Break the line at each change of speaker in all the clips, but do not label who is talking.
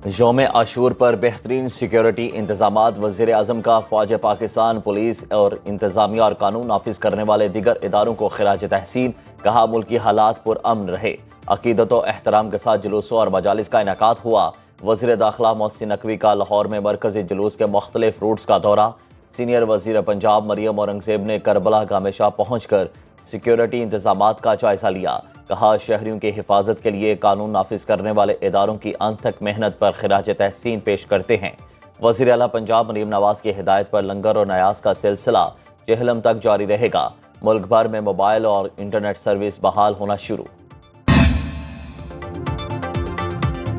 यौम आशूर पर बेहतरीन सिक्योरिटी इंतजामात। वज़ीर आज़म का फ़ौज पाकिस्तान, पुलिस और इंतजामिया और कानून नाफिज करने वाले दीगर इदारों को खिराज तहसीन। कहा मुल्की हालात पुरअमन रहे। अकीदत व एहतराम के साथ जुलूसों और मजालिस का इनेकाद हुआ। वज़ीर दाखिला मोहसिन नकवी का लाहौर में मरकज़ी जुलूस के मुख्तलिफ रूट्स का दौरा। सीनियर वज़ीर पंजाब मरियम औरंगज़ेब ने करबला गामेशा पहुँच कर सिक्योरिटी इंतजामात का जायजा लिया। कहा शहरियों की हिफाजत के लिए कानून नाफिज करने वाले इदारों की अंत तक मेहनत पर खिराज तहसीन पेश करते हैं। वज़ीर आला पंजाब मरीम नवाज की हिदायत पर लंगर और नयाज का सिलसिला चेहलम तक जारी रहेगा। मुल्क भर में मोबाइल और इंटरनेट सर्विस बहाल होना शुरू।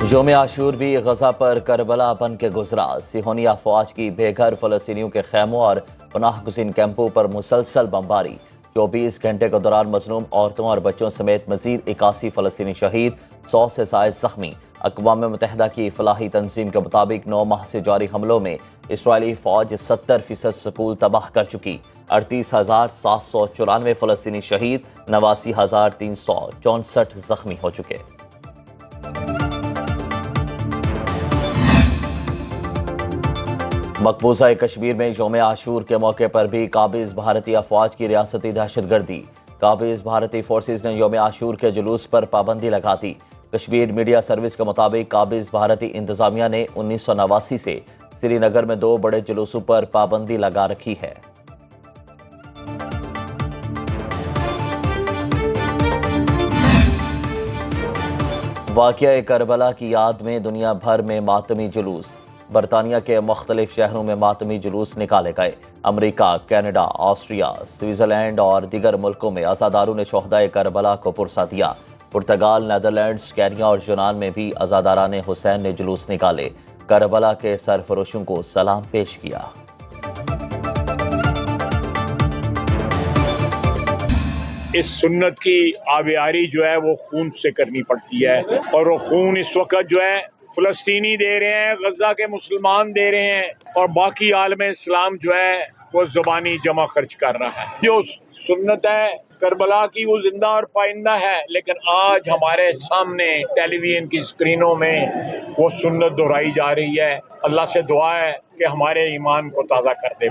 यौम आशूर भी गजा पर करबला बन के गुजरा। सिहोनिया फौज की बेघर फलस्तीनियों के खैमों और पनाह गुज़ीन कैंपों पर मुसलसल बमबारी। 24 घंटे के दौरान मजलूम औरतों और बच्चों समेत मजीद 81 फलस्तीनी शहीद, 100 से जायद जख्मी। अक़वाम मुत्तहिदा की फलाही तंजीम के मुताबिक 9 माह से जारी हमलों में इसराइली फौज 70% स्कूल तबाह कर चुकी। 38,794 फलस्तीनी शहीद, 89,364 जख्मी हो चुके। मकबूजा कश्मीर में यौम आशूर के मौके पर भी काबिज भारतीय अफवाज की रियासती दहशतगर्दी। काबिज भारतीय फोर्सेज ने यौम आशूर के जुलूस पर पाबंदी लगा दी। कश्मीर मीडिया सर्विस के मुताबिक काबिज भारतीय इंतजामिया ने 1989 से श्रीनगर में 2 बड़े जुलूसों पर पाबंदी लगा रखी है। वाक़या करबला की याद में दुनिया भर में मातमी जुलूस। बरतानिया के मुख्तलिफ शहरों में मातमी जुलूस निकाले गए। अमरीका, कनाडा, ऑस्ट्रिया, स्विट्ज़रलैंड और दीगर मुल्कों में अज़ादारों ने शोहदाए करबला को पुरसा दिया। पुर्तगाल, नीदरलैंड्स, केन्या और यूनान में भी अज़ादारान हुसैन ने जुलूस निकाले। करबला के सरफरोशों को सलाम पेश किया।
इस सुन्नत की आबियारी जो है वो खून से करनी पड़ती है, और वो खून इस वक्त जो है फलस्तीनी दे रहे हैं, गजा के मुसलमान दे रहे हैं, और बाकी आलम इस्लाम जो है वो ज़ुबानी जमा खर्च कर रहा है। जो सुन्नत है करबला की वो जिंदा और पाइंदा है, लेकिन आज हमारे सामने टेलीविजन की स्क्रीनों में वो सुन्नत दोहराई जा रही है। अल्लाह से दुआ है कि हमारे ईमान को ताज़ा कर दे।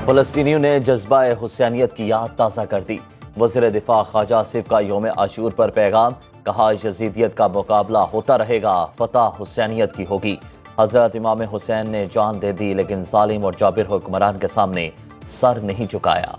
फलस्तीनियों ने जज्बा हुसैनियत की याद ताज़ा कर दी। वज़ीर दिफा ख्वाजा आसिफ का यौम आशूर पर पैगाम। कहा यजीदियत का मुकाबला होता रहेगा, फतह हुसैनियत की होगी। हजरत इमाम हुसैन ने जान दे दी, लेकिन जालिम और जाबिर हुक्मरान के सामने सर नहीं झुकाया।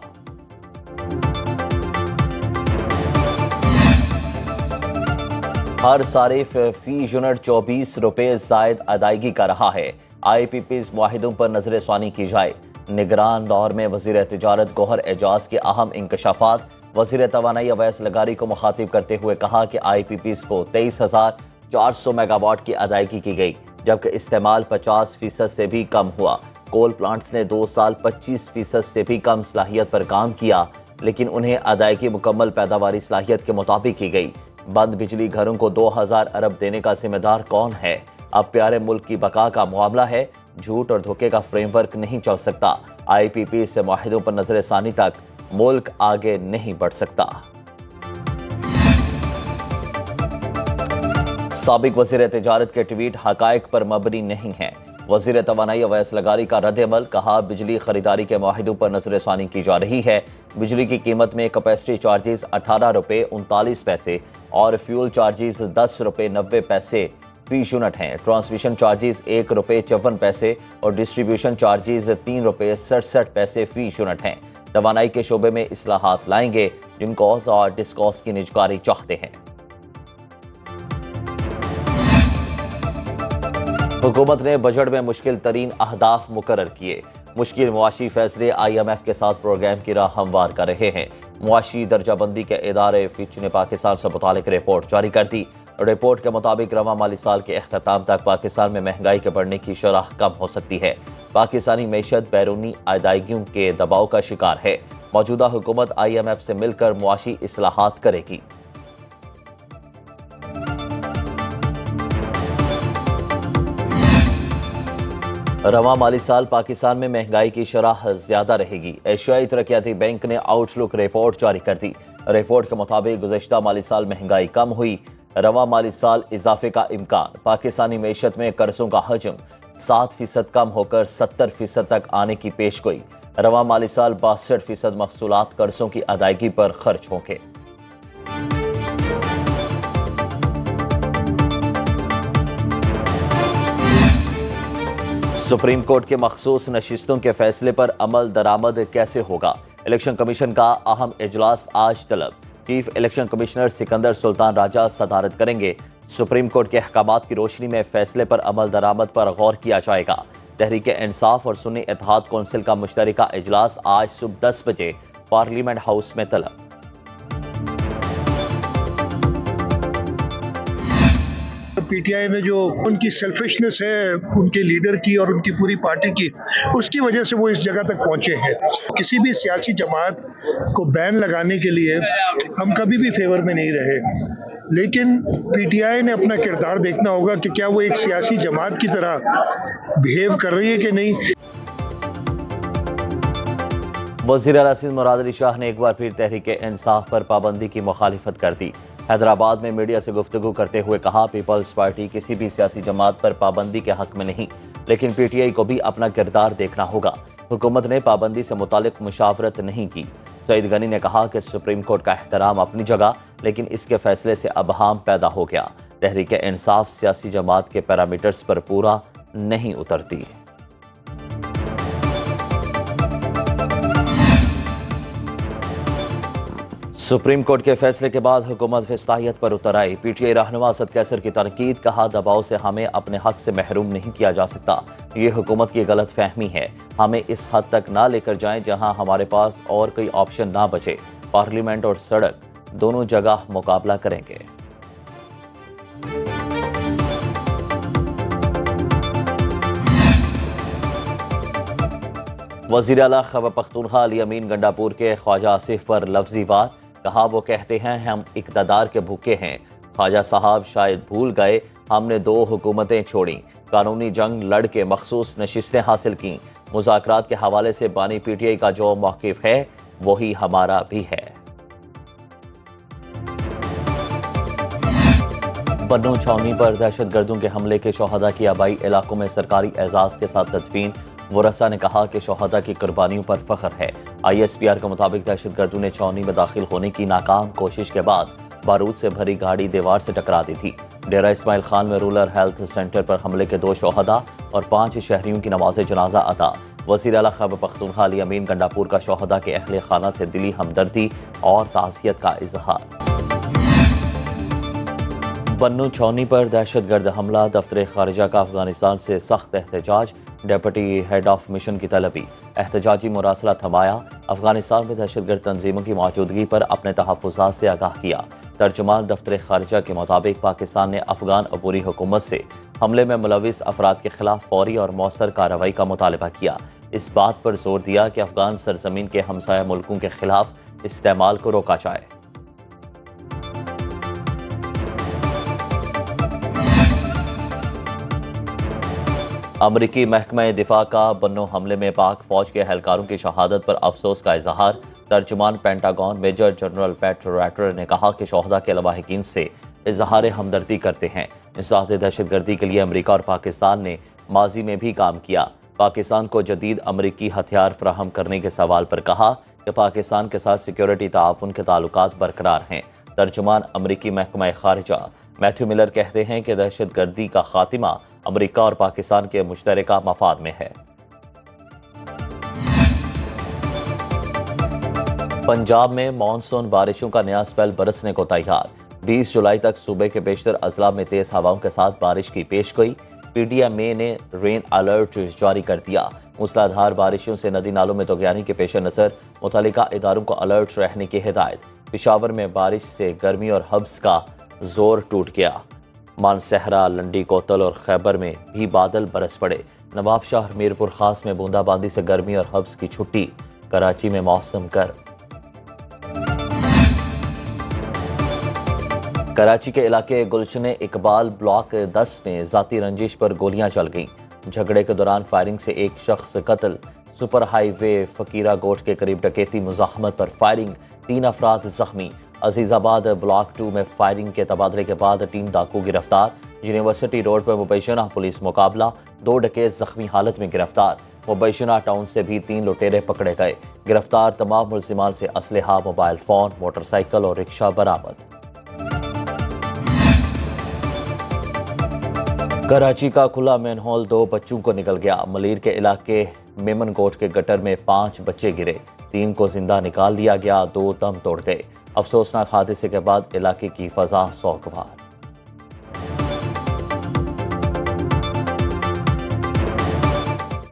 हर सारिफ फी यूनिट 24 रुपये जायद अदायगी कर रहा है। IPPs मुआहिदों पर नजर स्वानी की जाए। निगरान दौर में वज़ीर तिजारत गौहर एजाज के अहम इंकशाफात। वज़ीर तवानाई अवैस लगारी को मुखातिब करते हुए कहा कि IPPs को 23,400 मेगावाट की अदायगी की गई, जबकि इस्तेमाल 50% से भी कम हुआ। कोल प्लांट्स ने 2 साल 25% से भी कम सलाहियत पर काम किया, लेकिन उन्हें अदायगी मुकम्मल पैदावारी सलाहियत के मुताबिक की गई। बंद बिजली घरों को 2000 अरब देने का जिम्मेदार कौन है? अब प्यारे मुल्क की बका का मामला है। झूठ और धोखे का फ्रेमवर्क नहीं चल सकता। IPP से मुआहिदों पर नजर सानी तक मुल्क आगे नहीं बढ़ सकता। साबिक वज़ीर तिजारत के ट्वीट हकायक पर मबनी नहीं है। वज़ीर तवानाई अवैस लगारी का रद्द-ए-अमल। कहा बिजली खरीदारी के मुआहिदों पर नजर सानी की जा रही है। बिजली की कीमत में कैपेसिटी चार्जेस 18 रुपये 39 पैसे और फ्यूल चार्जेस 10 रुपये 90 पैसे फी यूनिट हैं। ट्रांसमिशन चार्जेस 1 रुपये 54 पैसे और डिस्ट्रीब्यूशन चार्जेस 3 रुपये 67 पैसे फी यूनिट हैं। तवानाई के शोबे में इस्लाहात लाएंगे, जिनकॉस और डिस्कॉस की निजकारी चाहते हैं। हुकूमत ने बजट में मुश्किल तरीन अहदाफ मुकर्रर किए। मुश्किल मुआशी फैसले IMF के साथ प्रोग्राम की राह हमवार कर रहे हैं। मुआशी दर्जाबंदी के इदारे फिच ने पाकिस्तान से मुतालिक रिपोर्ट जारी कर दी। रिपोर्ट के मुताबिक रवा माली साल के अख्ताम तक पाकिस्तान में महंगाई के बढ़ने की शरह कम हो सकती है। पाकिस्तानी मैशत बैरूनी अदायगियों के दबाव का शिकार है। मौजूदा हुकूमत IMF से मिलकर मुआशी इस्लाहात करेगी। रवा माली साल पाकिस्तान में महंगाई की शरह ज्यादा रहेगी। एशियाई तरक्याती बैंक ने आउटलुक रिपोर्ट जारी कर दी। रिपोर्ट के मुताबिक गुज़श्ता माली साल महंगाई कम हुई। रवा माली साल इजाफे का इम्कान। पाकिस्तानी मईशत में कर्जों का हजम 7% कम होकर 70% तक आने की पेशगोई। रवा माली साल 62% महसूलात कर्जों की अदायगी पर खर्च होंगे। सुप्रीम कोर्ट के मखसूस नशिस्तों के फैसले पर अमल दरामद कैसे होगा? इलेक्शन कमीशन का अहम इजलास आज तलब। Chief election commissioner Sikandar Sultan Raja सदारत करेंगे। सुप्रीम कोर्ट के अहकामात की रोशनी में फैसले पर अमल दरामद पर गौर किया जाएगा। तहरीक इंसाफ और सुन्नी इत्तेहाद कौंसिल का मुश्तरका इजलास आज सुबह 10 बजे पार्लियामेंट हाउस में तलब।
पीटीआई ने जो उनकी सेल्फिशनेस है उनके लीडर की और उनकी पूरी पार्टी की, उसकी वजह से वो इस जगह तक पहुंचे हैं। किसी भी सियासी जमात को बैन लगाने के लिए हम कभी भी फेवर में नहीं रहे, लेकिन पीटीआई ने अपना किरदार देखना होगा कि क्या वो एक सियासी जमात की तरह बिहेव कर रही है कि नहीं।
वज़ीर आला सिंध मुराद अली शाह ने एक बार फिर तहरीक इंसाफ पर पाबंदी की मुखालिफत कर दी। हैदराबाद में मीडिया से गुफ्तगू करते हुए कहा, पीपल्स पार्टी किसी भी सियासी जमात पर पाबंदी के हक में नहीं, लेकिन पीटीआई को भी अपना किरदार देखना होगा। हुकूमत ने पाबंदी से मुतालिक मुशावरत नहीं की। सईद गनी ने कहा कि सुप्रीम कोर्ट का एहतराम अपनी जगह, लेकिन इसके फैसले से अबहाम पैदा हो गया। तहरीक इंसाफ सियासी जमात के पैरामीटर्स पर पूरा नहीं उतरती। सुप्रीम कोर्ट के फैसले के बाद हुकूमत फिस्ताहियत पर उतर आई। पीटीआई रहनुमा असद कैसर की तनकीद, कहा दबाव से हमें अपने हक से महरूम नहीं किया जा सकता। ये हुकूमत की गलत फहमी है। हमें इस हद तक ना लेकर जाएं जहां हमारे पास और कोई ऑप्शन ना बचे। पार्लियामेंट और सड़क दोनों जगह मुकाबला करेंगे। वज़ीर आला खैबर पख्तूनख्वा अली अमीन गंडापुर के ख्वाजा आसिफ पर लफ्जी वार, कहा वो कहते हैं हम इक़्तिदार के भूखे हैं। ख्वाजा साहब शायद भूल गए हमने 2 हुकूमतें छोड़ी, कानूनी जंग लड़ के मखसूस नशिस्तें हासिल की। मुज़ाकरात के हवाले से बानी पीटीआई का जो मौक़िफ़ है वही हमारा भी है। बन्नू छावनी पर दहशतगर्दों के हमले के शोहदा की आबाई इलाकों में सरकारी एजाज के साथ तदफीन। वरसा ने कहा कि शोहदा की कुर्बानियों पर फख्र है। ISPR के मुताबिक दहशतगर्दों ने छावनी में दाखिल होने की नाकाम कोशिश के बाद बारूद से भरी गाड़ी दीवार से टकरा दी थी। डेरा इस्माइल खान में रूरल हेल्थ सेंटर पर हमले के 2 शोहदा और 5 शहरियों की नमाज जनाजा अदा। वज़ीर आला खैबर पख्तूनख्वा अली अमीन गंडापुर का शोहदा के अहले खाना से दिली हमदर्दी और ताज़ियत का इजहार। बन्नू छावनी पर दहशतगर्द हमला, दफ्तर खारिजा का अफगानिस्तान से सख्त एहतजाज। डेप्यूटी हेड ऑफ मिशन की तलबी, एहतजाजी मुरासला थमाया। अफगानिस्तान में दहशतगर्द तंजीमों की मौजूदगी पर अपने तहफ़्फ़ुज़ात से आगाह किया। तर्जुमान दफ्तर खारिजा के मुताबिक पाकिस्तान ने अफगान अबूरी हुकूमत से हमले में मुलविस अफराद के खिलाफ फौरी और मौसर कार्रवाई का मुतालबा किया। इस बात पर जोर दिया कि अफगान सरजमीन के हमसाया मुल्कों के खिलाफ इस्तेमाल को रोका जाए। अमरीकी महकमा दिफा का बन्नू हमले में पाक फौज के एहलकारों की शहादत पर अफसोस का इजहार। तर्जुमान Pentagon major general Pat Ryder ने कहा कि शोहदा के लवाहिकीन से इजहार हमदर्दी करते हैं। इंसदाद दहशतगर्दी के लिए अमरीका और पाकिस्तान ने माजी में भी काम किया। पाकिस्तान को जदीद अमरीकी हथियार फराहम करने के सवाल पर कहा कि पाकिस्तान के साथ सिक्योरिटी ताउन के ताल्लुकात बरकरार हैं। तर्जुमान अमरीकी महकमा खारिजा मैथ्यू मिलर कहते हैं कि दहशतगर्दी का खात्मा अमरीका और पाकिस्तान के मुश्तरका मफाद में है। पंजाब में मानसून बारिशों का नया स्पेल बरसने को तैयार। 20 जुलाई तक सूबे के बेशतर अजला में तेज हवाओं के साथ बारिश की पेशगोई। PDMA ने रेन अलर्ट जारी कर दिया। मूसलाधार बारिशों से नदी नालों में तोगयानी के पेश नज़र मुतल्लिका इदारों को अलर्ट रहने की हिदायत। पेशावर में बारिश से गर्मी और हब्स का जोर टूट गया। मानसहरा, लंडी कोतल और खैबर में भी बादल बरस पड़े। नवाबशाह मीरपुर खास में बूंदाबांदी से गर्मी और हब्स की छुट्टी। कराची में मौसम गर्म। कराची के इलाके गुलशन इकबाल ब्लॉक 10 में जाती रंजिश पर गोलियां चल गईं। झगड़े के दौरान फायरिंग से एक शख्स कत्ल। सुपर हाईवे फकीरा गोट के करीब डकैती मुजाहमत पर फायरिंग। 3 अफराद जख्मी। अजीजाबाद ब्लॉक 2 में फायरिंग के तबादले के बाद 3 डाकू गिरफ्तार। यूनिवर्सिटी रोड पर मुबैशना पुलिस मुकाबला, 2 डकैत जख्मी हालत में गिरफ्तार। मुबैशना टाउन से भी 3 लुटेरे पकड़े गए। गिरफ्तार तमाम मुलजिमान से असलहा, मोबाइल फोन, मोटरसाइकिल और रिक्शा बरामद। कराची का खुला मैनहोल 2 बच्चों को निकल गया। मलीर के इलाके मेमनकोट के गटर में 5 बच्चे गिरे, 3 को जिंदा निकाल लिया गया, 2 दम तोड़ गए। अफसोसनाक हादसे के बाद इलाके की फजा सौगवार।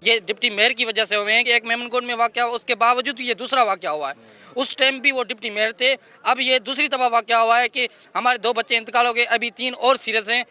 ये डिप्टी मेयर की वजह से हुए हैं कि एक मेमनकोट में वाक़या हुआ, उसके बावजूद ये दूसरा वाक़या हुआ है। उस टाइम भी वो डिप्टी मेयर थे। अब ये दूसरी दफ़ा वाक़या हुआ है कि हमारे 2 बच्चे इंतकाल हो गए, अभी 3 और सीरियस हैं।